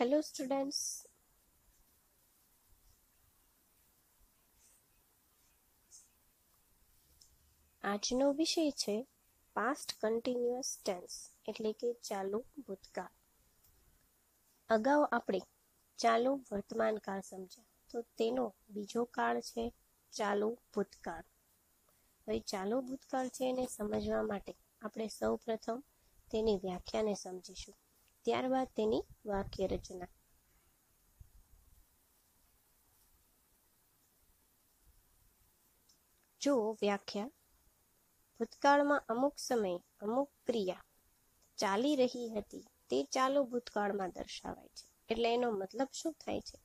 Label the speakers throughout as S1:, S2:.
S1: Hello students, આજનો વિષય છે પાસ્ટ કન્ટિન્યુઅસ ટેન્સ એટલે કે ચાલુ ભૂતકાળ. અગાઉ આપણે ચાલુ વર્તમાન કાળ સમજ્યા, તો તેનો બીજો કાળ છે ચાલુ ભૂતકાળ. હવે ચાલુ ભૂતકાળ છે એને સમજવા માટે આપણે સૌપ્રથમ તેની વ્યાખ્યાને સમજીશું, ત્યારબાદ તેની વાક્ય રચના. જો વ્યાખ્યા: ભૂતકાળમાં અમુક સમયે અમુક ક્રિયા ચાલી રહી હતી તે ચાલુ ભૂતકાળમાં દર્શાવાય છે. એટલે એનો મતલબ શું થાય છે?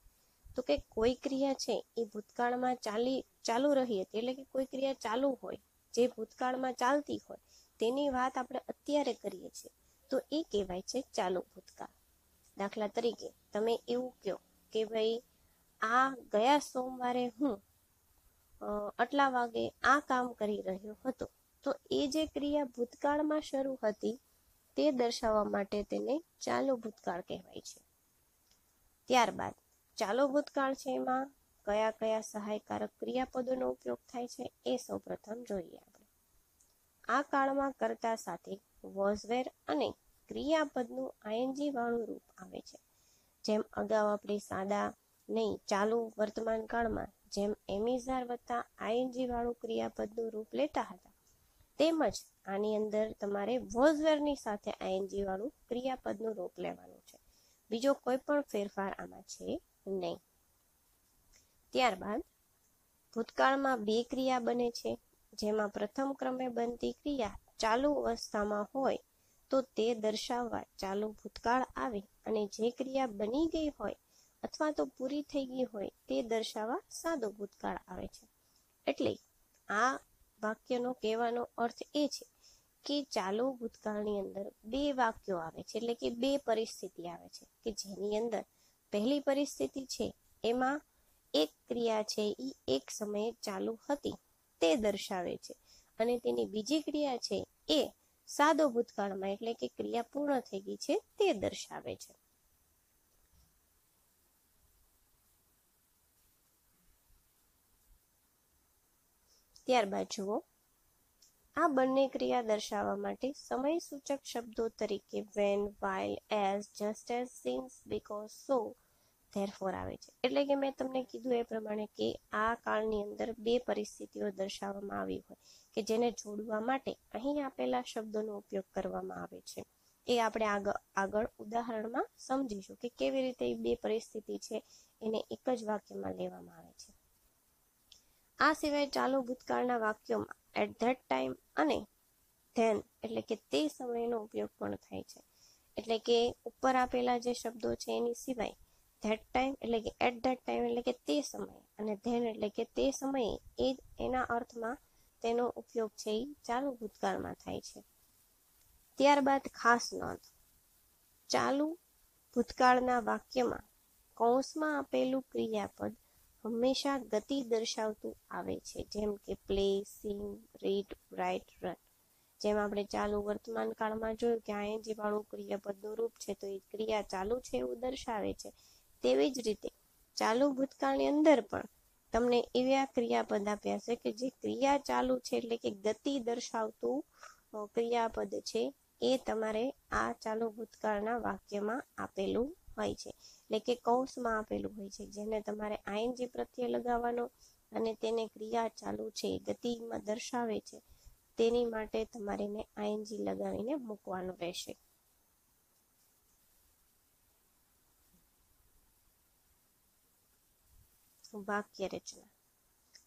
S1: તો કે કોઈ ક્રિયા છે એ ભૂતકાળમાં ચાલુ રહી હતી, એટલે કે કોઈ ક્રિયા ચાલુ હોય, જે ભૂતકાળમાં ચાલતી હોય, તેની વાત આપણે અત્યારે કરીએ છીએ, તો એ કહેવાય છે ચાલુ ભૂતકાળ. દાખલા તરીકે તમે એવું કહો કે ભાઈ આ ગયા સોમવારે હું આટલા વાગે આ કામ કરી રહ્યો હતો, તો એ જે ક્રિયા ભૂતકાળમાં શરૂ હતી તે દર્શાવવા માટે તેને ચાલુ ભૂતકાળ કહેવાય છે. ત્યારબાદ ચાલુ ભૂતકાળ છે એમાં કયા કયા સહાયકારક ક્રિયાપદોનો ઉપયોગ થાય છે એ સૌપ્રથમ જોઈએ આપણે. આ કાળમાં કર્તા સાથે વોઝ વેર અને ક્રિયાપદનું આઈએનજી વાળું રૂપ આવે છે. જેમ અગાઉ આપણે સાદા નહીં ચાલુ વર્તમાન કાળમાં જેમ એમિઝાર વત્તા આઈએનજી વાળું ક્રિયાપદનું રૂપ લેતા હતા, તેમજ આની અંદર તમારે વોઝ વેરની સાથે આઈએનજી વાળું ક્રિયાપદનું રૂપ લેવાનું છે. બીજો કોઈ પણ ફેરફાર આમાં છે નહીં. ત્યારબાદ ભૂતકાળમાં બે ક્રિયા બને છે, જેમાં પ્રથમ ક્રમે બનતી ક્રિયા ચાલુ અવસ્થામાં હોય તો તે દર્શાવવા ચાલુ ભૂતકાળ આવે, અને જે ક્રિયા બની ગઈ હોય અથવા તો પૂરી થઈ ગઈ હોય તે દર્શાવવા સાદો ભૂતકાળ આવે છે. એટલે આ વાક્યનો કહેવાનો અર્થ એ છે કે ચાલુ ભૂતકાળની અંદર બે વાક્યો આવે છે, એટલે કે બે પરિસ્થિતિ આવે છે, કે જેની અંદર પહેલી પરિસ્થિતિ છે એમાં એક ક્રિયા છે એ એક સમયે ચાલુ હતી તે દર્શાવે છે, અને તેની બીજી ક્રિયા છે એ સાદો ભૂતકાળમાં એટલે કે ક્રિયા પૂર્ણ થઈ ગઈ છે તે દર્શાવે છે. ત્યારબાદ જુઓ, આ બંને ક્રિયા દર્શાવવા માટે સમય સૂચક શબ્દો તરીકે when, while, as, just as, since, because, so, therefore આવે છે. એટલે કે મેં તમને કીધું એ પ્રમાણે કે આ કાળની અંદર બે પરિસ્થિતિઓ દર્શાવવામાં આવી હોય કે જેને જોડવા માટે અહીં આપેલા શબ્દોનો ઉપયોગ કરવામાં આવે છે. એ આપણે આગળ ઉદાહરણમાં સમજીશું કે કેવી રીતે બે પરિસ્થિતિ છે એને એક જ વાક્યમાં લેવામાં આવે છે. આ સિવાય ચાલુ ભૂતકાળના વાક્યોમાં એટ ધેટ ટાઈમ અને ધેન એટલે કે તે સમયનો ઉપયોગ પણ થાય છે. એટલે કે ઉપર આપેલા જે શબ્દો છે એની સિવાય ધેટ ટાઈમ એટલે કે એટ ધેટ ટાઈમ એટલે કે તે સમયે, અને ધેન એટલે કે તે સમયે, એ એના અર્થમાં તેનો ઉપયોગ છે એ ચાલુ ભૂતકાળમાં થાય છે. ત્યારબાદ ખાસ નોંધ: ચાલુ ભૂતકાળના વાક્યમાં કૌંસમાં આપેલું ક્રિયાપદ હંમેશા ગતિ દર્શાવતું આવે છે, જેમ કે પ્લે, સિંગ, રીડ, રાઇટ, રન. જેમ આપણે ચાલુ વર્તમાન કાળમાં જોયું કે આઈએનજી વાળું ક્રિયાપદનું રૂપ છે તો એ ક્રિયા ચાલુ છે એવું દર્શાવે છે. તેવી જ રીતે ચાલુ ભૂતકાળની અંદર પણ તમને એવા ક્રિયાપદ આપ્યા છે કે જે ક્રિયા ચાલુ છે એટલે કે ગતિ દર્શાવતું ક્રિયાપદ છે એ તમારે આ ચાલુ ભૂતકાળના વાક્યમાં આપેલું હોય છે, એટલે કે કૌંસમાં આપેલું હોય છે, જેને તમારે આઈએનજી પ્રત્યય લગાવવાનો અને તેને ક્રિયા ચાલુ છે ગતિમાં દર્શાવે છે તેની માટે તમારે એને આઈએનજી લગાવીને મૂકવાનું રહેશે. વાક્ય રચના.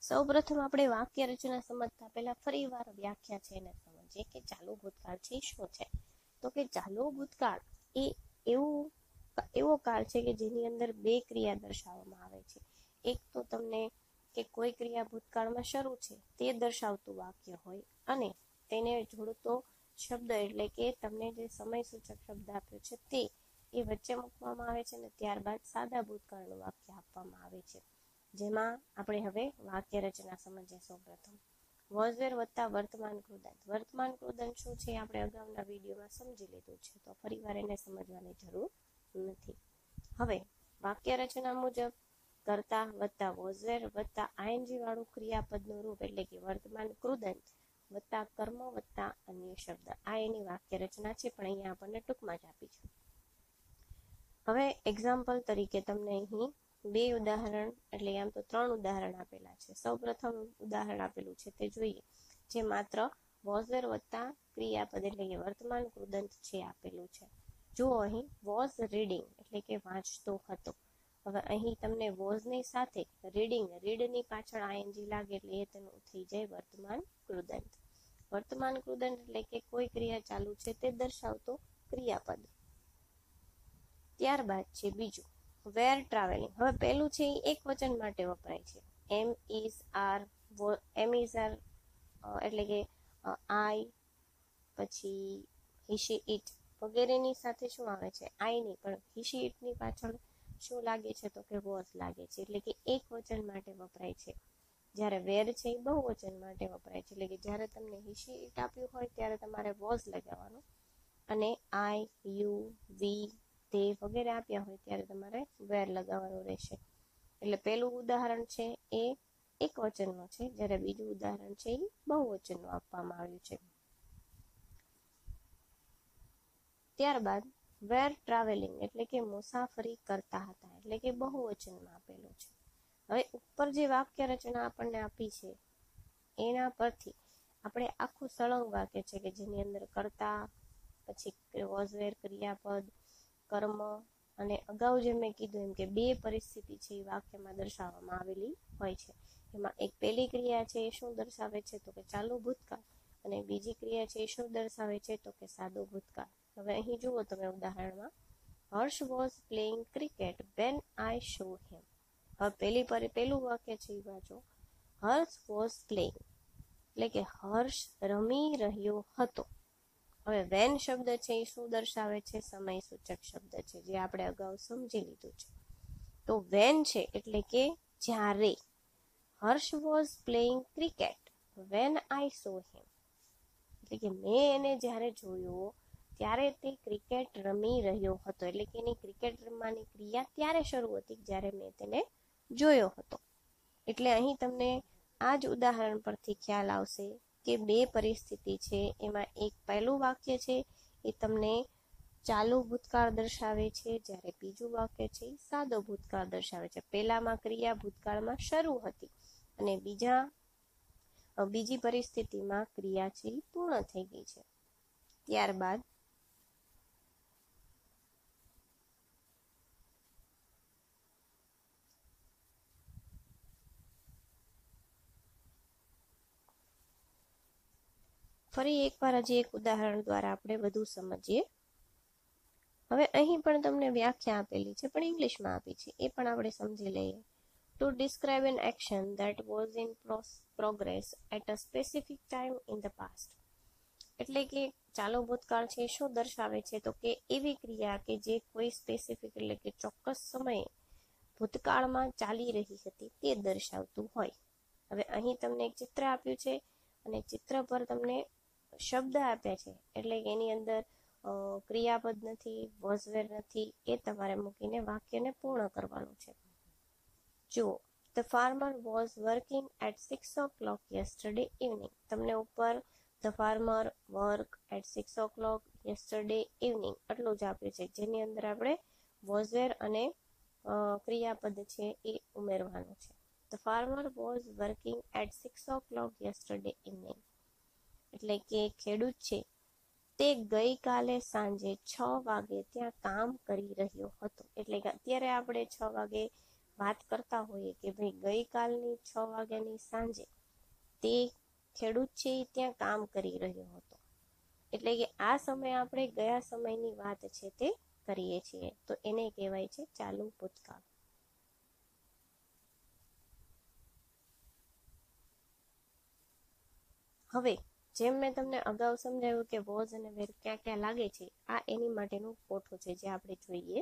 S1: સૌપ્રથમ આપણે વાક્ય રચના સમજતા પહેલા ફરી વાર વ્યાખ્યા છે એને સમજીએ કે ચાલુ ભૂતકાળ છે શું છે. તો કે ચાલુ ભૂતકાળ એ એવો કાળ છે કે જેની અંદર બે ક્રિયા દર્શાવવામાં આવે છે. એક તો તમને કે કોઈ ક્રિયા ભૂતકાળમાં શરૂ છે તે દર્શાવતું વાક્ય હોય, અને તેને જોડતો શબ્દ એટલે કે તમને જે સમય સૂચક શબ્દ આપ્યો છે તે એ વચ્ચે મૂકવામાં આવે છે, અને ત્યારબાદ સાદા ભૂતકાળનું વાક્ય આપવામાં આવે છે. જેમાં આપણે હવે વાક્ય રચના સમજીએ. સૌપ્રથમ વોઝ વેર વત્તા વર્તમાન કૃદંત. વર્તમાન કૃદંત શું છે આપણે અગાઉના વિડીયોમાં સમજી લીધું છે, તો ફરી વાર એને સમજવાની જરૂર નથી. હવે વાક્ય રચના મુજબ કર્તા વત્તા વોઝ વેર વત્તા આઈએનજી વાળું ક્રિયાપદનું રૂપ એટલે કે વર્તમાન કૃદંત વત્તા કર્મ વત્તા અન્ય શબ્દ, આ એની વાક્ય રચના છે, પણ અહીંયા આપણને ટૂંકમાં જ આપી છે. હવે એક્ઝામ્પલ તરીકે તમને અહીં બે ઉદાહરણ એટલે આમ તો 3 ઉદાહરણ આપેલા છે. સૌપ્રથમ ઉદાહરણ આપેલું છે તે જોઈએ, જે માત્ર વોઝ વેર વત્તા ક્રિયાપદ એટલે કે વર્તમાન કૃદંત છે આપેલું છે. જુઓ અહીં વોઝ રીડિંગ એટલે કે વાંચતો હતો. હવે અહીં તમને વોઝની સાથે રીડિંગ, રીડની પાછળ આઈએનજી લાગે એટલે એ તેનું થઈ જાય વર્તમાન કૃદંત. વર્તમાન કૃદંત એટલે કે કોઈ ક્રિયા ચાલુ છે તે દર્શાવતો ક્રિયાપદ. ત્યારબાદ છે બીજું વેર ટ્રાવેલિંગ. હવે પહેલું છે એ એક વચન માટે વપરાય છે. એમ ઇઝ આર એટલે કે આઈ, પછી હિશી ઇટ વગેરેની સાથે શું આવે છે? આઈ નહીં, પણ હિશી ઇટની પાછળ શું લાગે છે? તો કે વોઝ લાગે છે, એટલે કે એક વચન માટે વપરાય છે. જ્યારે વેર છે એ બહુવચન માટે વપરાય છે, એટલે કે જ્યારે તમને હિશી ઇટ આપ્યું હોય ત્યારે તમારે વોઝ લગાવવાનું, અને આઈ, યુ, વી, તે વગેરે આપ્યા હોય ત્યારે તમારે વેર લગાવવાનું રહેશે. એટલે પહેલું ઉદાહરણ છે એ એક વચનનું છે, જ્યારે બીજું ઉદાહરણ છે એ બહુવચનનું આપવામાં આવ્યું છે. ત્યારબાદ વેર ટ્રાવેલિંગ એટલે કે મુસાફરી કરતા હતા, એટલે કે બહુવચનમાં આપેલું છે. હવે ઉપર જે વાક્ય રચના આપણને આપી છે એના પરથી આપણે આખું સળંગ વાક્ય છે કે જેની અંદર કરતા, પછી વોઝ વેર ક્રિયાપદ, કર્મ, અને અગાઉ જે મેં કીધું એમ કે બે પરિસ્થિતિ છે એ વાક્યમાં દર્શાવવામાં આવેલી હોય છે. એમાં એક પહેલી ક્રિયા છે એ શું દર્શાવે છે? તો કે ચાલુ ભૂતકાળ, અને બીજી ક્રિયા છે એ શું દર્શાવે છે? તો કે સાદો ભૂતકાળ. હવે અહીં જુઓ તમે ઉદાહરણમાં, Harsh was playing cricket when I saw him. હવે પહેલું વાક્ય છે એ વાંચો, હર્ષ વોઝ પ્લેઇંગ એટલે કે હર્ષ રમી રહ્યો હતો. હવે વેન શબ્દ છે એ શું દર્શાવે છે? સમય સૂચક શબ્દ છે, જે આપણે અગાઉ સમજી લીધું છે. તો વેન છે એટલે કે જ્યારે. Harsh was playing cricket when I saw him એટલે કે મેં એને જ્યારે જોયો ત્યારે તે ક્રિકેટ રમી રહ્યો હતો, એટલે કે એની ક્રિકેટ રમવાની ક્રિયા ત્યારે શરૂ હતી જ્યારે મેં તેને જોયો હતો. એટલે અહીં તમને આ જ ઉદાહરણ પરથી ખ્યાલ આવશે કે બે પરિસ્થિતિ છે, એમાં એક પહેલું વાક્ય છે એ તમને ચાલુ ભૂતકાળ દર્શાવે છે, જ્યારે બીજું વાક્ય છે એ સાદો ભૂતકાળ દર્શાવે છે. પહેલામાં ક્રિયા ભૂતકાળમાં શરૂ હતી, અને બીજી પરિસ્થિતિમાં ક્રિયા છે એ પૂર્ણ થઈ ગઈ છે. ત્યારબાદ ફરી એકવાર હજી એક ઉદાહરણ દ્વારા આપણે વધુ સમજીએ. હવે અહીં પણ તમને વ્યાખ્યા આપેલી છે, પણ ઇંગ્લિશમાં આપી છે, એ પણ આપણે સમજી લઈએ. To describe an action that was in progress at a specific time in the past. એટલે કે ચાલુ ભૂતકાળ છે શું દર્શાવે છે? તો કે એવી ક્રિયા કે જે કોઈ સ્પેસિફિક એટલે કે ચોક્કસ સમયે ભૂતકાળમાં ચાલી રહી હતી તે દર્શાવતું હોય. હવે અહીં તમને એક ચિત્ર આપ્યું છે, અને ચિત્ર પર તમને શબ્દ આપ્યા છે, એટલે કે એની અંદર ક્રિયાપદ નથી, વોઝ વેર નથી, એ તમારે મૂકીને વાક્યને પૂર્ણ કરવાનું છે. જુઓ, the farmer was working at 6 o'clock yesterday evening. તમને ઉપર the farmer work at 6 o'clock yesterday evening આટલું જ આપ્યું છે, જેની અંદર આપણે વોઝ વેર અને ક્રિયાપદ છે એ ઉમેરવાનું છે. The farmer was working at 6 o'clock yesterday evening એટલે કે ખેડૂત છે તે ગઈકાલે સાંજે 6 વાગે ત્યાં કામ કરી રહ્યો હતો. એટલે કે અત્યારે આપણે 6 વાગે વાત કરતા હોઈએ કે ભાઈ ગઈકાલની 6 વાગ્યાની સાંજે તે ખેડૂત છે એ ત્યાં કામ કરી રહ્યો હતો. એટલે કે આ સમયે આપણે ગયા સમયની વાત છે તે કરીએ છીએ, તો એને કહેવાય છે ચાલુ ભૂતકાળ. હવે જેમ મેં તમને અગાઉ સમજાવ્યું કે વોઝ અને વેર ક્યાં ક્યાં લાગે છે, આ એની માટેનું ફોટો છે જે આપણે જોઈએ.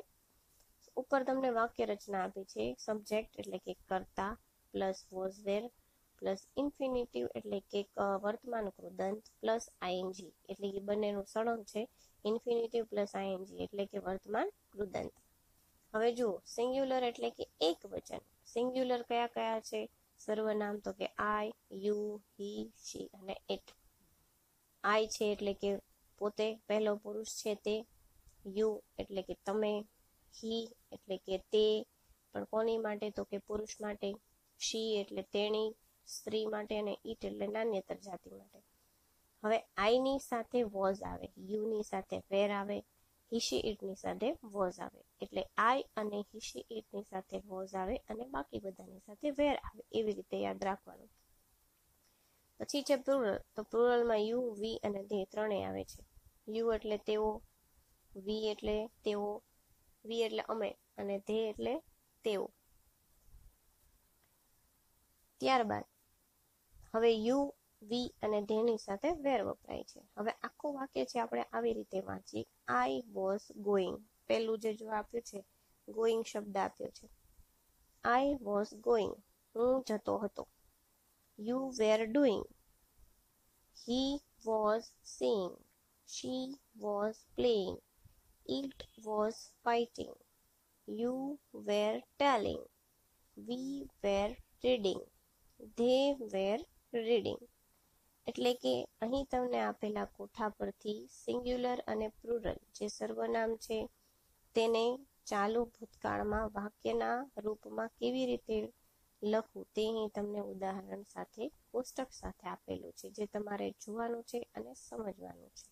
S1: ઉપર તમને વાક્ય રચના આપી છે. સબ્જેક્ટ એટલે કે કર્તા plus was wear plus infinitive એટલે કે વર્તમાન કૃદંત પ્લસ આઈએનજી એટલે કે બંનેનું સળંગ છે. ઇન્ફિનિટિવ પ્લસ આઈએનજી એટલે કે વર્તમાન કૃદંત. હવે જુઓ, સિંગ્યુલર એટલે કે એક વચન. સિંગ્યુલર કયા કયા છે? સર્વનામ તો કે આઈ, યુ, હી, શી અને ઇટ. આઈ છે એટલે કે પોતે, પહેલો પુરુષ છે તે. યુ એટલે કે તમે. હી એટલે કે તે, પણ કોની માટે? તો કે પુરુષ માટે. શી એટલે તેણી, સ્ત્રી માટે. અને ઇટ એટલે નાન્યતર જાતિ માટે. હવે આઈ ની સાથે વોઝ આવે, યુ ની સાથે વેર આવે, હિશી ઇટ ની સાથે વોઝ આવે. એટલે આઈ અને હિશી ઇટ ની સાથે વોઝ આવે અને બાકી બધાની સાથે વેર આવે. એવી રીતે યાદ રાખવાનું. પછી છે પ્લુરલ. તો પ્લુરલમાં યુ, વી અને ધે ત્રણેય આવે છે. યુ એટલે તેઓ, વી એટલે તેઓ, વી એટલે અમે અને ધે એટલે તેઓ. ત્યારબાદ હવે યુ, વી અને ધેની સાથે વેર વપરાય છે. હવે આખું વાક્ય છે આપણે આવી રીતે વાંચીએ. I was going. પહેલું જે જો આપ્યું છે, ગોઈંગ શબ્દ આપ્યો છે. આઈ વોઝ ગોઈંગ, હું જતો હતો. You were doing. He was seeing. She was playing. It was fighting. You were telling. We were reading. They were reading. એટલે કે અહીં તમને આપેલા કોઠા પરથી સિંગ્યુલર અને પ્લુરલ જે સર્વનામ છે તેને ચાલુ ભૂતકાળમાં વાક્યના રૂપમાં કેવી રીતે લખવું તે અહીં તમને ઉદાહરણ સાથે કોષ્ટક સાથે આપેલું છે, જે તમારે જોવાનું છે અને સમજવાનું છે.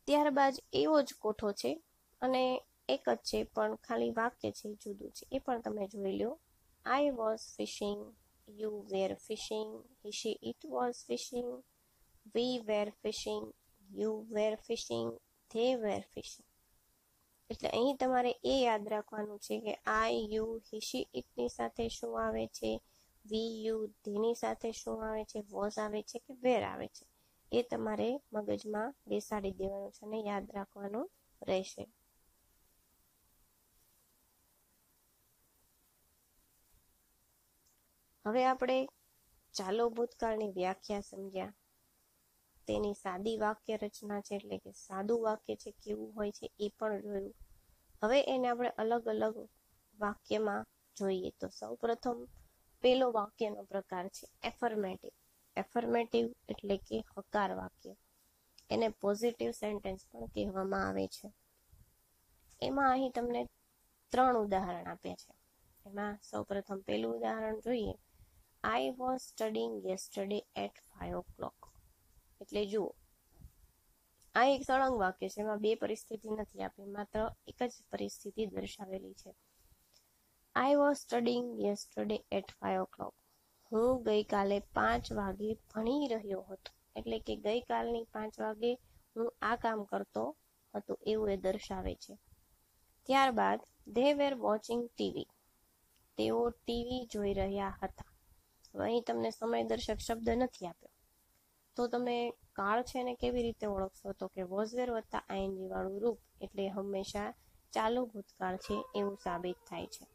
S1: ત્યારબાદ એવો જ કોઠો છે અને એક જ છે, પણ ખાલી વાક્ય છે જુદું છે, એ પણ તમે જોઈ લો. I was fishing. You were fishing. He she it was fishing. We were fishing. You were fishing. They were fishing. એટલે અહીં તમારે એ યાદ રાખવાનું છે કે આઈ, યુ, હી શી ઇટની સાથે શું આવે છે, વી, યુ, ધેની સાથે શું આવે છે, વોઝ આવે છે કે વેર આવે છે. એ તમારે મગજમાં બેસાડી દેવાનું છે અને યાદ રાખવાનું રહેશે. હવે આપણે ચાલો ભૂતકાળની વ્યાખ્યા સમજ્યા. તેની સાદી વાક્ય રચના છે, એટલે કે સાદું વાક્ય છે કેવું હોય છે એ પણ જોયું. હવે એને આપણે અલગ અલગ વાક્યમાં જોઈએ. તો સૌપ્રથમ પેલો વાક્યનો પ્રકાર છે એફર્મેટિવ. એફર્મેટિવ એટલે કે હકાર વાક્ય. એને પોઝિટિવ સેન્ટેન્સ પણ કહેવામાં આવે છે. એમાં અહીં તમને 3 ઉદાહરણ આપ્યા છે. એમાં સૌપ્રથમ પેલું ઉદાહરણ જોઈએ. I was studying yesterday at 5 o'clock. એટલે જુઓ, આ એક સળંગ વાક્ય છે, એમાં બે પરિસ્થિતિ નથી આપી, માત્ર એક જ પરિસ્થિતિ દર્શાવેલી છે. I was studying yesterday at 5 o'clock. હું ગઈકાલે 5 વાગે ભણી રહ્યો હતો. એટલે કે ગઈકાલની 5 વાગે હું આ કામ કરતો હતો એવું એ દર્શાવે છે. ત્યારબાદ they were watching TV. તેઓ ટીવી જોઈ રહ્યા હતા. અહીં તમને સમયદર્શક શબ્દ નથી આપ્યો, તો તમે કાળ છે ને કેવી રીતે ઓળખશો? તો કે વોઝવેર વત્તા આઈએનજી વાળું રૂપ એટલે હંમેશા ચાલુ ભૂતકાળ છે એવું સાબિત થાય છે.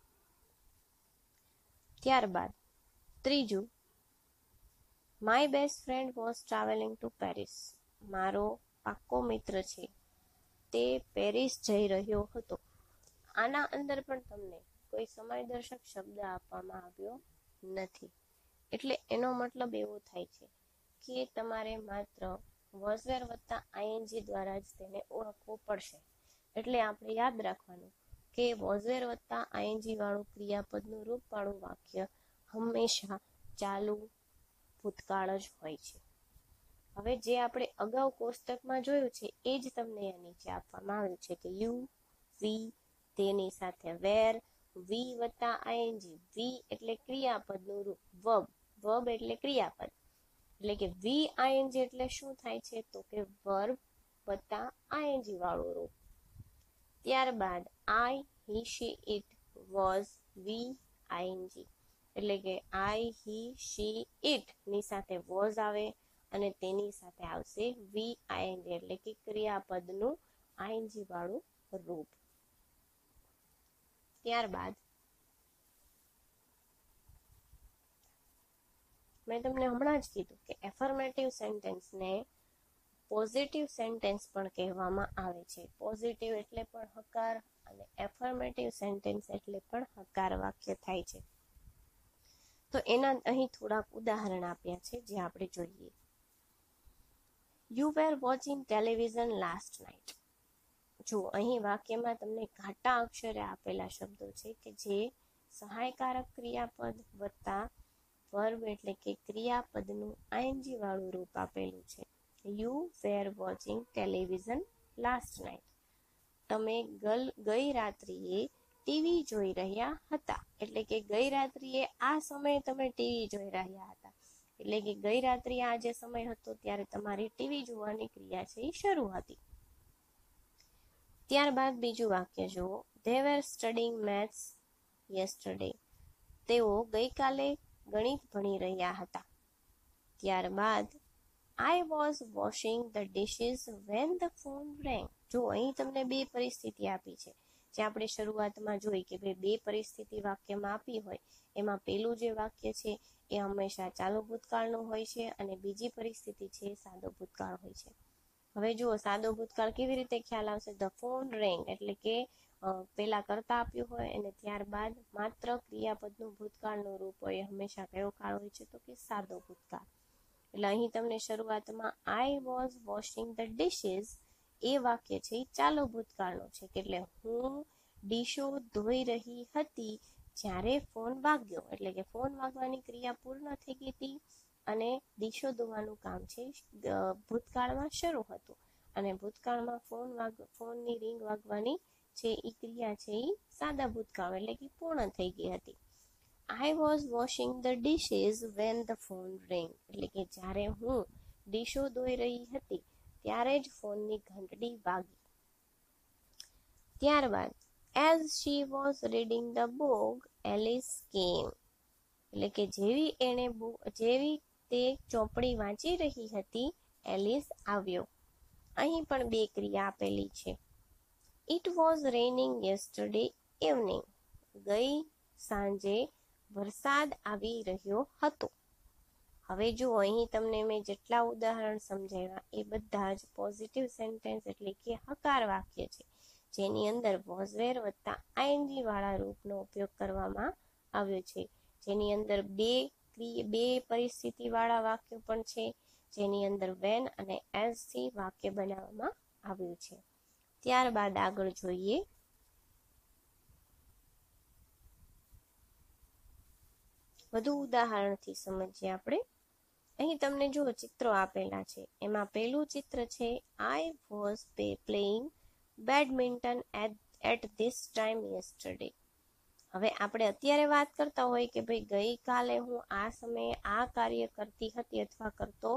S1: ત્યારબાદ ત્રીજું, my best friend was travelling to Paris. મારો પાક્કો મિત્ર છે તે પેરિસ જઈ રહ્યો હતો. આના અંદર પણ તમને કોઈ સમયદર્શક શબ્દ આપવામાં આવ્યો નથી. એટલે એનો મતલબ એવો થાય છે કે તમારે માત્ર વોઝવેર વત્તા આઈએનજી દ્વારા જ તેને ઓળખવું પડશે. એટલે આપણે યાદ રાખવાનું કે વોઝવેર વત્તા આઈએનજી વાળું ક્રિયાપદનું રૂપ વાળું વાક્ય હંમેશા ચાલુ ભૂતકાળ જ હોય છે. હવે જે આપણે અગાઉ કોષ્ટકમાં જોયું છે એ જ તમને અહીંયા નીચે આપવામાં આવ્યું છે કે યુ, વી, તેની સાથે વેર, વી વત્તા આઈએનજી. વી એટલે ક્રિયાપદનું રૂપ, વર્બ એટલે ક્રિયાપદ. એટલે કે વી આઈએનજી એટલે શું થાય છે? તો કે વર્બ વત્તા આઈએનજી વાળું રૂપ. ત્યારબાદ આઈ, હી, she, it, was, V, ING. એટલે કે આઈ, હી, શી, ઇટ ની સાથે વોઝ આવે અને તેની સાથે આવશે વી આઈએનજી એટલે કે ક્રિયાપદનું આઈએનજી વાળું રૂપ. ત્યારબાદ મેં તમને હમણાં જ કીધું કે એફર્મેટિવ સેન્ટેન્સને પોઝિટિવ સેન્ટેન્સ પણ કહેવામાં આવે છે. પોઝિટિવ એટલે પણ હકાર અને એફર્મેટિવ સેન્ટેન્સ એટલે પણ હકાર વાક્ય થાય છે. તો એના અહીં થોડાક ઉદાહરણ આપ્યા છે જે આપણે જોઈએ. You were watching television last night. જો અહીં વાક્યમાં તમને ઘાટા અક્ષરે આપેલા શબ્દો છે કે જે સહાયકારક ક્રિયાપદ વત્તા વર્બ એટલે કે ક્રિયાપદનું આઈએનજી વાળું રૂપ આપેલું છે. You were watching television last night. તમે ગઈ રાત્રિએ ટીવી જોઈ રહ્યા હતા. એટલે કે ગઈ રાત્રિએ આ સમયે તમે ટીવી જોઈ રહ્યા હતા. એટલે કે ગઈ રાત્રિએ આ જે સમય હતો ત્યારે તમારી ટીવી જોવાની ક્રિયા છે એ શરૂ હતી. ત્યારબાદ બીજું વાક્ય જુઓ. They were studying maths yesterday. તેઓ ગઈકાલે ગણિત ભણી રહ્યા હતા. ત્યારબાદ I was washing the dishes when the phone rang. જો અહીં તમને બે પરિસ્થિતિ આપી છે જે આપણે શરૂઆતમાં જોઈ કે ભાઈ બે પરિસ્થિતિ વાક્યમાં આપી હોય એમાં પેલું જે વાક્ય છે એ હંમેશા ચાલુ ભૂતકાળનું હોય છે અને બીજી પરિસ્થિતિ છે એ સાદો ભૂતકાળ હોય છે. હવે જુઓ સાદો ભૂતકાળ કેવી રીતે ખ્યાલ આવશે. ધ ફોન રેંગ એટલે કે પેલા કરતા આપ્યું હોય અને ત્યારબાદ માત્ર ક્રિયાપદનું ભૂતકાળનું રૂપ હોય હંમેશા કયો કાળ હોય છે તો કે સાદો ભૂતકાળ. એટલે અહીં તમને શરૂઆતમાં I was washing the dishes એ વાક્ય છે એ ચાલુ ભૂતકાળનું છે. એટલે હું ડીશો ધોઈ રહી હતી જ્યારે ફોન વાગ્યો. એટલે કે ફોન વાગવાની ક્રિયા પૂર્ણ થઈ ગઈ હતી અને ડીશો ધોવાનું કામ છે ભૂતકાળમાં શરૂ હતું અને ભૂતકાળમાં ફોનની રિંગ વાગવાની છે એ ક્રિયા છે એ સાદા ભૂતકાળ એટલે કે પૂર્ણ થઈ ગઈ હતી. I was washing the dishes when the phone rang. એટલે કે જ્યારે હું ડીશો ધોઈ રહી હતી ત્યારે જ ફોનની ઘંટડી વાગી. ત્યારબાદ as she was reading the book, Alice came. એટલે કે જેવી તે ચોપડી વાંચી રહી હતી એલિસ આવ્યો. અહીં પણ બે ક્રિયા આપેલી છે. It was raining yesterday evening. ગઈ સાંજે વરસાદ આવી રહ્યો હતો. હવે જો અહીં તમને મેં જેટલા ઉદાહરણ સમજાવ્યા એ બધા જ પોઝિટિવ સેન્ટેન્સ એટલે કે હકાર વાક્ય છે જેની અંદર વોઝ વેર વત્તા આઈએનજી વાળા રૂપનો ઉપયોગ કરવામાં આવ્યો છે. જેની અંદર બે પરિસ્થિતિ વાળા વાક્યો પણ છે જેની અંદર વેન અને એઝ થી વાક્ય બનાવવામાં આવ્યું છે. ત્યારબાદ આગળ જોઈએ. વધુ ઉદાહરણથી સમજીએ આપણે. અહીં તમને જો ચિત્રો આપેલા છે એમાં પહેલું ચિત્ર છે I was playing badminton at this time yesterday. હવે આપણે અત્યારે વાત કરતા હોય કે ભાઈ ગઈકાલે હું આ સમયે આ કાર્ય કરતી હતી અથવા કરતો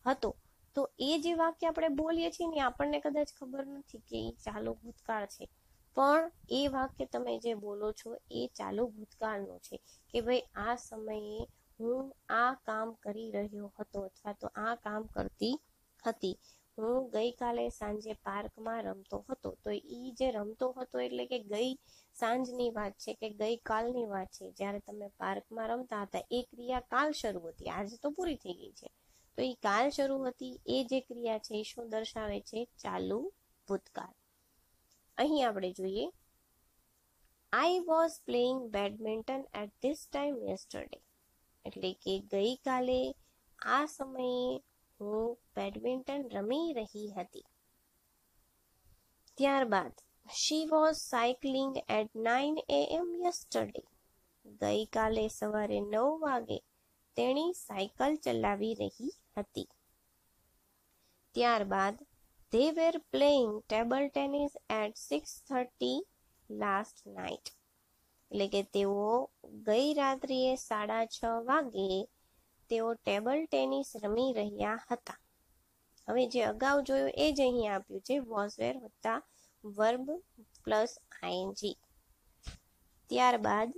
S1: હતો તો એ જે વાક્ય આપણે બોલીએ છીએ ને આપણને કદાચ ખબર નથી કે એ ચાલુ ભૂતકાળ છે પણ એ વાક્ય તમે જે બોલો છો એ ચાલુ ભૂતકાળનું છે કે ભાઈ આ સમયે હું આ કામ કરી રહ્યો હતો અથવા તો આ કામ કરતી હતી. હું ગઈકાલે સાંજે પાર્કમાં રમતો હતો. તો એ જે રમતો હતો એટલે કે ગઈ સાંજની વાત છે કે ગઈ કાલની વાત છે. જ્યારે તમે પાર્કમાં રમતા હતા એ ક્રિયા કાલ શરૂ હતી. આજે તો પૂરી થઈ ગઈ છે. તો એ કાલ શરૂ હતી એ જે ક્રિયા છે એ શું દર્શાવે છે? ચાલુ ભૂતકાળ. અહીં આપણે જોઈએ I was playing badminton at this time yesterday. એટલે કે ગઈકાલે આ સમયે હું બેડમિન્ટન રમી રહી હતી. ત્યારબાદ She was cycling at 9 AM yesterday. ગઈકાલે સવારે 9 વાગે તેણી સાયકલ ચલાવી રહી હતી. ત્યારબાદ They were playing table tennis at 6:30 last night. એટલે કે તેઓ ગઈ રાત્રિએ 6:30 વાગે તેઓ ટેબલ ટેનિસ રમી રહ્યા હતા. હવે જે અગાઉ જોયું એ જ અહીં આપ્યું છે વોઝ વેર વત્તા વર્બ પ્લસ આઈએનજી. ત્યારબાદ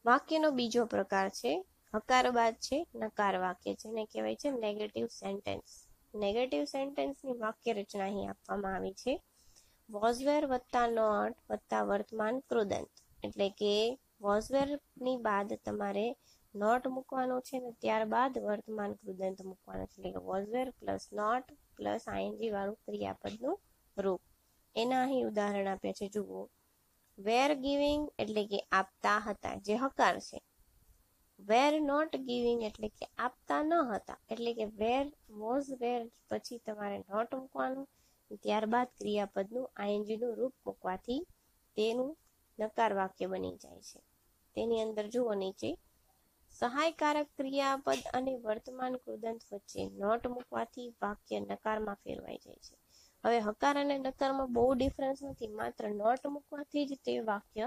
S1: વાક્યનો બીજો પ્રકાર છે હકાર બાદ છે નકાર વાક્ય જેને કહેવાય છે નેગેટિવ સેન્ટેન્સ. નેગેટિવ સેન્ટેન્સની વાક્ય રચના અહીં આપવામાં આવી છે. વોઝ વેર વત્તા નોટ વત્તા વર્તમાન કૃદંત. એટલે કે વોઝવેરની બાદ તમારે નોટ મૂકવાનો છે ને ત્યારબાદ વર્તમાન કૃદંત મૂકવાનો છે. એટલે કે was were plus not plus ING વાળું ક્રિયાપદનું રૂપ. એના અહીં ઉદાહરણ આપ્યા છે, જુઓ. વેર ગિવિંગ એટલે કે આપતા હતા, જે હકાર છે. વેર નોટ ગિવિંગ એટલે કે આપતા ન હતા, એટલે કે વેર વોઝ વેર પછી તમારે નોટ મૂકવાનું, ત્યારબાદ ક્રિયાપદનું આઈએનજીનું રૂપ મૂકવાથી તેનું નકાર વાક્ય બની જાય છે. તેની અંદર જુઓ નીચે, સહાયકારક ક્રિયાપદ અને વર્તમાન કૃદંત વચ્ચે નોટ મૂકવાથી વાક્ય નકારમાં ફેરવાઈ જાય છે. હવે હકાર અને નકારમાં બહુ ડિફરન્સ નથી, માત્ર નોટ મૂકવાથી જ તે વાક્ય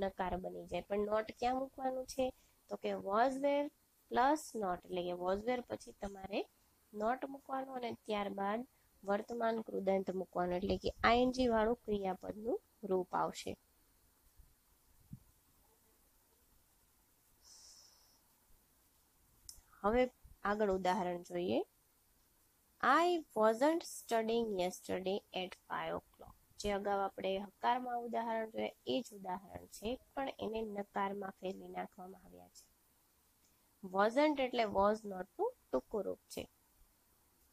S1: નકાર બની જાય. પણ નોટ ક્યાં મૂકવાનું છે? તો કે વોઝ વેર પ્લસ નોટ, એટલે કે વોઝ વેર પછી તમારે નોટ મૂકવાનું અને ત્યારબાદ વર્તમાન કૃદંત મૂકવાનું, એટલે કે આઈએનજી વાળું ક્રિયાપદનું રૂપ આવશે. હવે આગળ ઉદાહરણ જોઈએ. I wasn't studying yesterday at 5 o'clock. જે અગાઉ આપણે હકારમાં ઉદાહરણ જોયા એ જ ઉદાહરણ છે, પણ એને નકારમાં ફેરવી નાખવામાં આવ્યા છે. wasn't એટલે was not નું ટૂંકું રૂપ છે.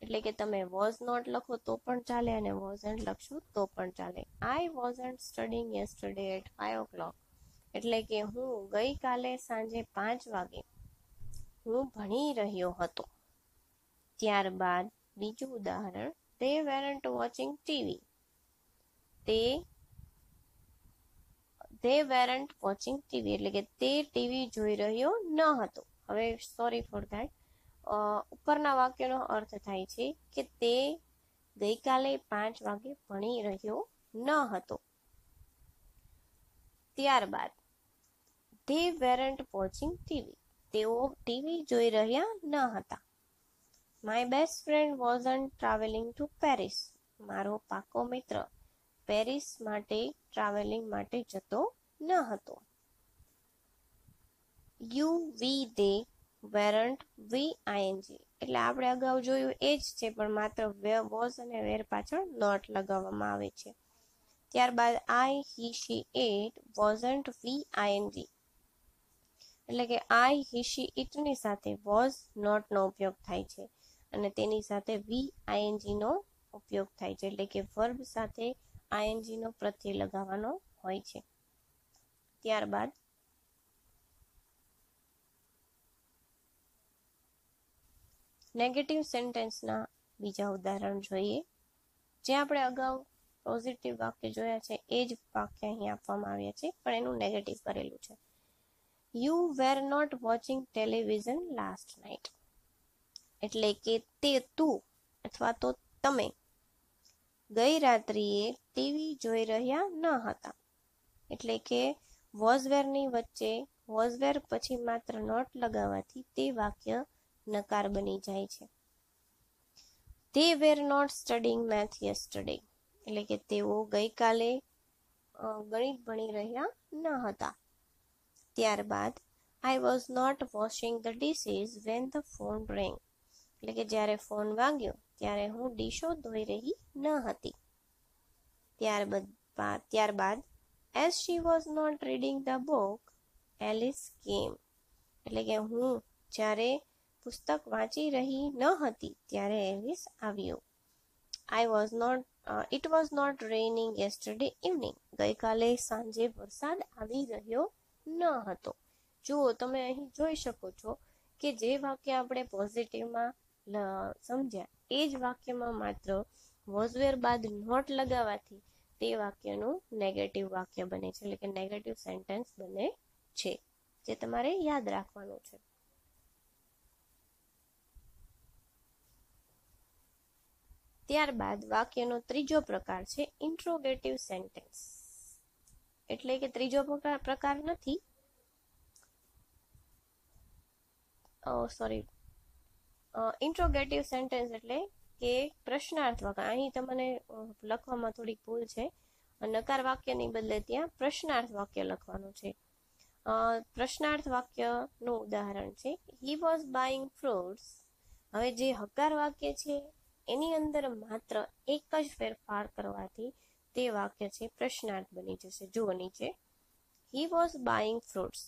S1: એટલે કે તમે was not લખો તો પણ ચાલે અને wasn't લખશો તો પણ ચાલે. I wasn't studying yesterday at 5 o'clock. એટલે કે હું ગઈકાલે સાંજે 5 વાગે હું ભણી રહ્યો હતો. ત્યારબાદ બીજું ઉદાહરણ, they weren't watching TV. they weren't watching TV એટલે કે તે ટીવી જોઈ રહ્યો ન હતો. હવે સોરી ફોર ધેટ, ઉપરના વાક્યનો અર્થ થાય છે કે તે ગઈકાલે 5 વાગે ભણી રહ્યો ન હતો. ત્યારબાદ they weren't watching TV. તેઓ ટીવી જોઈ રહ્યા ન હતા. My best friend wasn't traveling to Paris. મારો પાકો મિત્ર પેરિસ માટે ટ્રાવેલિંગ માટે જતો ન હતો. You, we, they, weren't, we, ing. એટલે આપણે અગાઉ જોયું એ જ છે, પણ માત્ર was અને were પાછળ નોટ લગાવવામાં આવે છે. ત્યારબાદ I, he, she, it, wasn't, we, ing. એટલે કે I, he, she, it ની સાથે was not નો ઉપયોગ થાય છે અને તેની સાથે we, ing નો ઉપયોગ થાય છે. એટલે કે વર્બ સાથે ing નો પ્રત્યય લગાવવાનો હોય છે. ત્યારબાદ નેગેટિવ સેન્ટેન્સના બીજા ઉદાહરણ જોઈએ. જે આપણે અગાઉ પોઝિટિવ વાક્ય જોયા છે એ જ વાક્ય અહીં આપવામાં આવ્યા છે, પણ એનું નેગેટિવ કરેલું છે. You were not watching television last night. એટલે કે તું અથવા તો તમે ગઈ રાત્રિએ ટીવી જોઈ રહ્યા ન હતા. એટલે કે વોઝવેરની વચ્ચે વોઝવેર પછી માત્ર નોટ લગાવવાથી તે વાક્ય નકાર બની જાય છે. They were not studying math yesterday. એટલે કે તેઓ ગઈકાલે ગણિત ભણી રહ્યા ન હતા. ત્યારબાદ I was not washing the dishes when the phone rang. એટલે કે જ્યારે ફોન વાગ્યો ત્યારે હું ડીશો ધોઈ રહી ન હતી. ત્યારબાદ as she was not reading the book, Alice came. એટલે કે હું જ્યારે પુસ્તક વાંચી રહી ન હતી ત્યારે એલિસ આવ્યો. It was not raining yesterday evening. ગઈકાલે સાંજે વરસાદ આવી રહ્યો ન હતો. જુઓ, તમે અહીં જોઈ શકો છો કે જે વાક્ય આપણે પોઝિટિવમાં સમજ્યા એ જ વાક્યમાં માત્ર વોઝવેર બાદ નોટ લગાવવાથી તે વાક્યનું નેગેટિવ વાક્ય બને છે, એટલે કે નેગેટિવ સેન્ટેન્સ બને છે, જે તમારે યાદ રાખવાનું છે. ત્યારબાદ વાક્યનો ત્રીજો પ્રકાર છે ઇન્ટ્રોગેટિવ સેન્ટેન્સ. એટલે કે ત્રીજો પ્રકાર નથી, ઇન્ટ્રોગેટિવ સેન્ટેન્સ એટલે કે પ્રશ્નાર્થ વાક્ય. અહીં તમને લખવામાં થોડીક ભૂલ છે, નકાર વાક્યની બદલે ત્યાં પ્રશ્નાર્થ વાક્ય લખવાનું છે. પ્રશ્નાર્થ વાક્યનું ઉદાહરણ છે he was buying fruits. હવે જે હકાર વાક્ય છે એની અંદર માત્ર એક જ ફેરફાર કરવાથી તે વાક્ય છે પ્રશ્નાર્થ બની જશે. જુઓ નીચે, હી વોઝ બાઇંગ ફ્રૂટ્સ.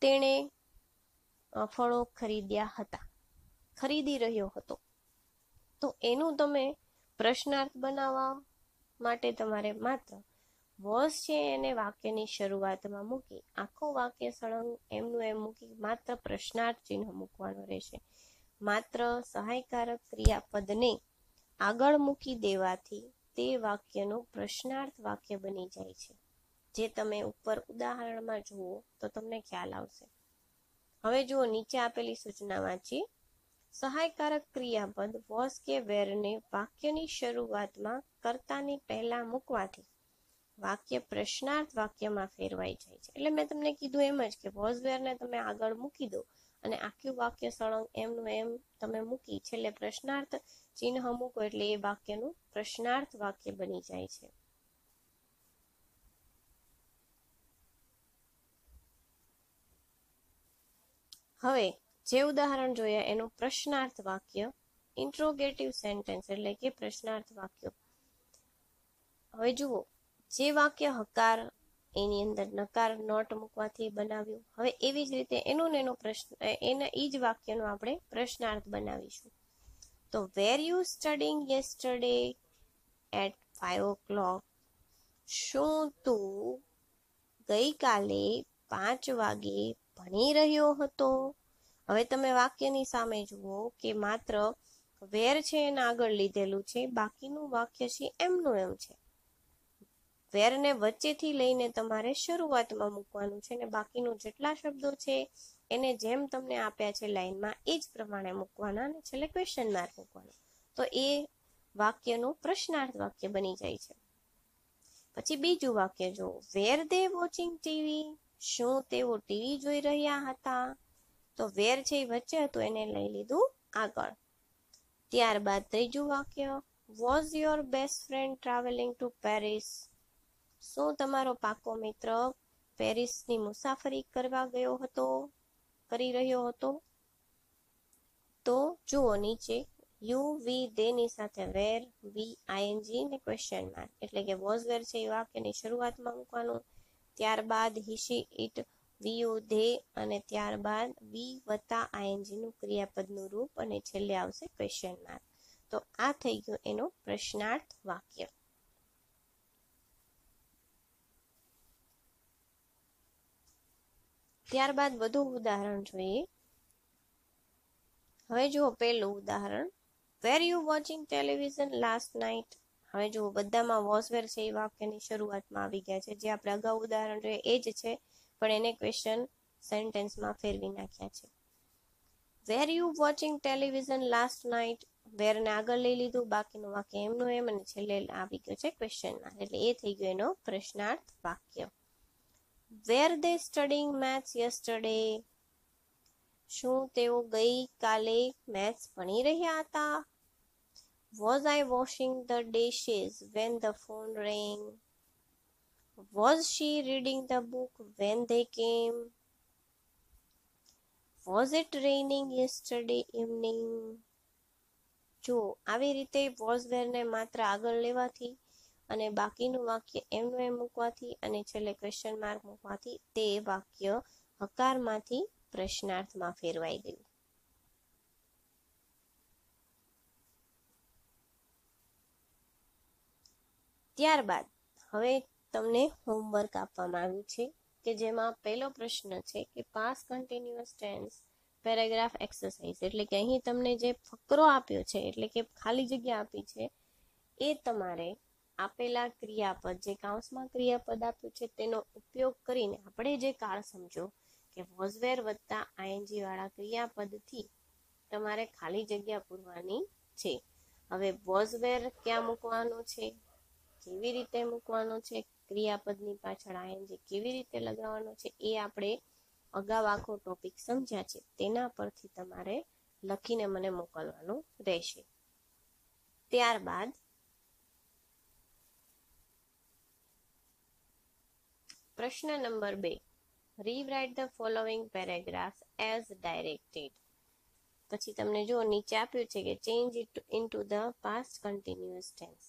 S1: તેણે ફળો ખરીદ્યા હતા, ખરીદી રહ્યો હતો. તો એનું તમે પ્રશ્નાર્થ બનાવવા માટે તમારે માત્ર વોઝ છે એને વાક્યની શરૂઆતમાં મૂકી આખું વાક્ય સળંગ એમનું એમ મૂકી માત્ર પ્રશ્નાર્થ ચિહ્ન મૂકવાનું રહેશે. માત્ર સહાયકારક ક્રિયાપદને આગળ મૂકી દેવાથી તે વાક્યનું પ્રશ્નાર્થ વાક્ય બની જાય છે. જે તમે ઉપર ઉદાહરણમાં જુઓ તો તમને ખ્યાલ આવશે. હવે જુઓ, નીચે આપેલી સૂચના વાંચી. સહાયકારક ક્રિયાપદ વોઝ કે વેરને વાક્યની શરૂઆતમાં કર્તાની પહેલા મૂકવાથી વાક્ય પ્રશ્નાર્થ વાક્યમાં ફેરવાઈ જાય છે. એટલે મેં તમને કીધું એમ જ કે વોઝ વેરને તમે આગળ મૂકી દો અને આખું વાક્ય સળંગ એમનું એમ તમે મૂકી છેલ્લે પ્રશ્નાર્થ ચિહ્ન મૂકો એટલે એ વાક્યનું પ્રશ્નાર્થ વાક્ય બની જાય છે. હવે જે ઉદાહરણ જોયા એનું પ્રશ્નાર્થ વાક્ય ઇન્ટ્રોગેટિવ સેન્ટેન્સ એટલે કે પ્રશ્નાર્થ વાક્ય. હવે જુઓ, જે વાક્ય હકાર એની અંદર નકાર નોટ મૂકવાથી બનાવ્યું, હવે એવી જ રીતે એનું પ્રશ્ન એના એ જ વાક્યનો આપણે પ્રશ્નાર્થ બનાવીશું. તો were you studying yesterday at 5 o'clock? શું તું ગઈકાલે 5 વાગે ભણી રહ્યો હતો? હવે તમે વાક્યની સામે જુઓ કે માત્ર વેર છે એને આગળ લીધેલું છે, બાકીનું વાક્ય છે એમનું એમ છે. વેરને વચ્ચેથી લઈને તમારે શરૂઆતમાં મૂકવાનું છે અને બાકીનું જેટલા શબ્દો છે એને જેમ તમને આપ્યા છે લાઈનમાં એ જ પ્રમાણે મૂકવાના અને છેલ્લે ક્વેશ્ચન માર્ક મૂકવાનો. તો એ વાક્યનું પ્રશ્નાર્થ વાક્ય બની જાય છે. પછી બીજું વાક્ય જો, વેર દે વોચિંગ ટીવી? શું તેઓ ટીવી જોઈ રહ્યા હતા? તો વેર છે એ વચ્ચે હતું એને લઈ લીધું આગળ. ત્યારબાદ ત્રીજું વાક્ય, was your best friend travelling to Paris? શું તમારો પાકો મિત્ર પેરિસની મુસાફરી કરવા ગયો હતો, કરી રહ્યો હતો? તો જુઓ નીચે યુ વી દેની સાથે વેર વી આઈએનજી ને ક્વેશ્ચન માર્ક એટલે કે વોઝ વેર છે એ વાક્યની શરૂઆતમાં મૂકવાનું. ત્યારબાદ હી she it V you they અને ત્યારબાદ વી વત્તા આઈએનજી નું ક્રિયાપદનું રૂપ અને છેલ્લે આવશે ક્વેશ્ચન માર્ક. તો આ થઈ ગયું એનું પ્રશ્નાર્થ વાક્ય. ત્યારબાદ વધુ ઉદાહરણ જોઈએ. હવે જુઓ પહેલું ઉદાહરણ, were you watching television last night? હવે જુઓ બધામાં વોઝ વેર છે એ વાક્યની શરૂઆતમાં આવી ગયા છે. જે આપણે અગાઉ ઉદાહરણ જોઈએ એ જ છે, પણ એને ક્વેશ્ચન સેન્ટેન્સમાં ફેરવી નાખ્યા છે. Were you watching television last night? વેરને આગળ લઈ લીધું, બાકીનું વાક્ય એમનું એમ અને છેલ્લે આવી ગયો છે ક્વેશ્ચન માર્ક એટલે એ થઈ ગયો એનો પ્રશ્નાર્થ વાક્ય. વેર દે સ્ટડીંગ મેથ્સ યસ્ટરડે? શું તેઓ ગઈકાલે મેથ્સ ભણી રહ્યા હતા? Was I washing the dishes when the phone rang? Was she reading the book when they came? Was it raining yesterday evening? જો આવી રીતે વોઝ વેરને માત્ર આગળ લેવાથી અને બાકીનું વાક્ય એમનું એમ મૂકવાથી અને છેલ્લે ક્વેશ્ચન માર્ક મૂકવાથી તે વાક્ય હકારમાંથી પ્રશ્નાર્થમાં ફેરવાઈ ગયું. ત્યારબાદ હવે તમને હોમવર્ક આપવામાં આવ્યું છે કે જેમાં પહેલો પ્રશ્ન છે કે past continuous tense paragraph exercise એટલે કે અહીં તમને જે ફકરો આપ્યો છે એટલે કે ખાલી જગ્યા આપી છે એ તમારે આપેલા ક્રિયાપદ જે કૌંસમાં ક્રિયાપદ આપ્યું છે તેનો ઉપયોગ કરીને આપણે જે કાળ સમજો કે વોઝ વેર વત્તા આઈએનજી વાળા ક્રિયાપદથી તમારે ખાલી જગ્યા પૂરવાની છે. હવે વોઝ વેર ક્યાં મૂકવાનો છે, કેવી રીતે મૂકવાનો છે, ક્રિયાપદની પાછળ આઈએનજી કેવી રીતે લગાવવાનો છે એ આપણે અગાઉ આખો ટોપિક સમજ્યા છે. તેના પરથી તમારે લખીને મને મોકલવાનું રહેશે. ત્યારબાદ પ્રશ્ન નંબર 2, rewrite the following paragraph as directed. પછી તમને જો નીચે આપ્યું છે કે change it into the past continuous tense.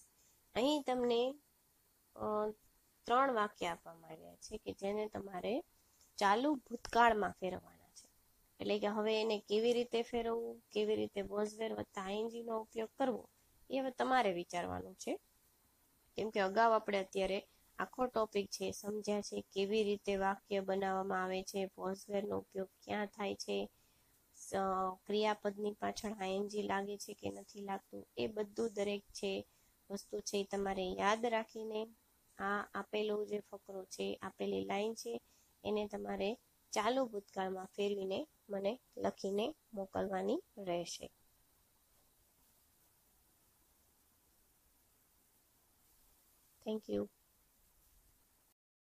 S1: અહીં તમને 3 વાક્ય આપવામાં આવ્યા છે કે જેને તમારે ચાલુ ભૂતકાળમાં ફેરવવાના છે. એટલે કે હવે એને કેવી રીતે ફેરવવું, કેવી રીતે વોઝ વેર વત્તા આઈએનજી નો ઉપયોગ કરવો એ હવે તમારે વિચારવાનું છે. કેમ કે અગાઉ આપણે અત્યારે આખો ટોપિક છે સમજ્યા છે, કેવી રીતે વાક્ય બનાવવામાં આવે છે, વોઝ વેર નો ઉપયોગ ક્યાં થાય છે, ક્રિયાપદની પાછળ આઈએનજી લાગે છે કે નથી લાગતું, એ બધું દરેક છે વસ્તુ છે એ તમારે યાદ રાખીને આ આપેલો જે ફકરો છે, આપેલી લાઈન છે, એને તમારે ચાલુ ભૂતકાળમાં ફેરવીને મને લખીને મોકલવાની રહેશે. Thank you.